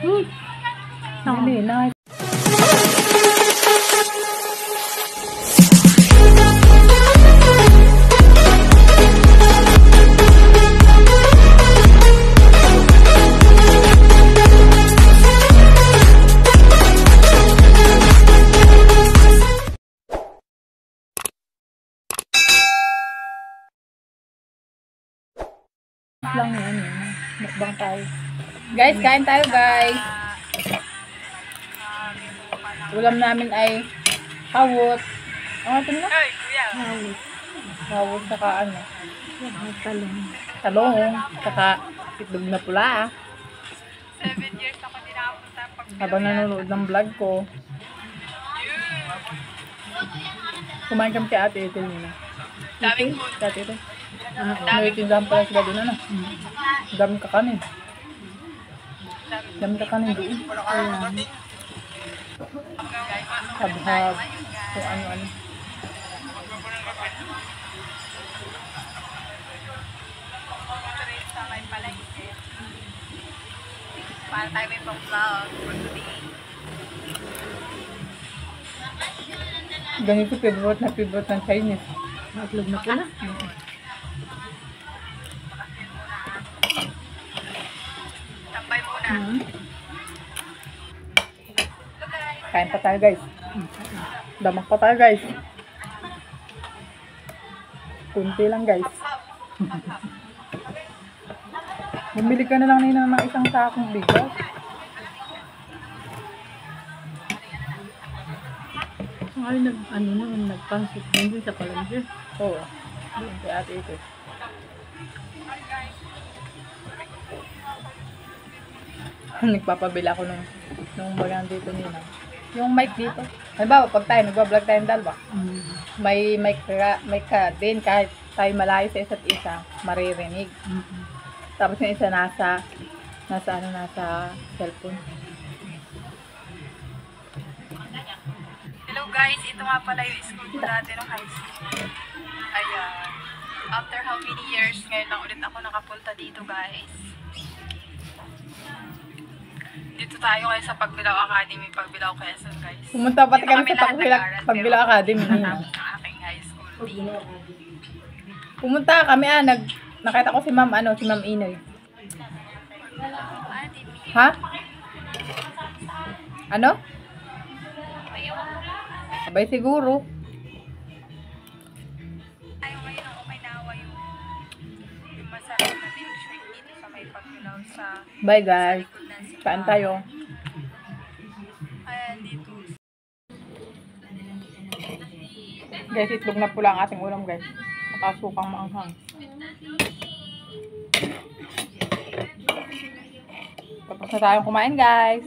Hindi, nice. Lang yan, mukbang tayo. Guys, kain tayo guys. Ulam namin ay hawot. Ano ito na? Hawot. Hawot saka ano? Talong. Talong. Saka itlog na pula. 7 years ako din nakapunta pag Habang nanonood ng vlog ko. Kumain kami kay Ate Ethel nila. daming food. Ate Ethel. Naitindahan pala sila doon, ano? Dami kakanin. Dami kakanin doon. Habhab. Kung ano-ano. Para tayo may pang-vlog for today. Ganito favorite na favorite ng Chinese. Natlog na pala. Tambay muna. Kain pa tayo guys. Damak pa tayo guys. Kunti lang guys. Bumili ka na lang nila ng isang sakong bigas. Ay, nagpansit din sa palengke. Oo. Doon kay Ate ito. Nagpapabila ako nung bagang dito nila. Yung mic dito. Halimbawa, pag tayo, nagbablog tayong dalawa. May mic ka din kahit tayo malayo sa isa't isa, maririnig. Tapos yung isa nasa cellphone. Hello guys, ito nga pala yung school ko dati ng high school. Ayan. After how many years, ngayon lang ulit ako nakapunta dito guys. Dito tayo kayo sa Pagbilao Academy, Pagbilao Quezon guys. Pumunta pati Dito kami sa lahat nag-aaral, Pagbilao Academy. natapos ang aking high school dito. Pumunta kami nakita ko si Ma'am Inoy. Ha? Ano? Abay siguro. Ayaw ngayon ako may nawa yung masarap na milkshake dito sa may Pagbilao sa Bye guys. likod ng simbahan. Kain tayo. Ayan dito. Guys, itlog na pula ang ating ulam guys. Nakasukang maanghang. Tapos na tayong kumain guys.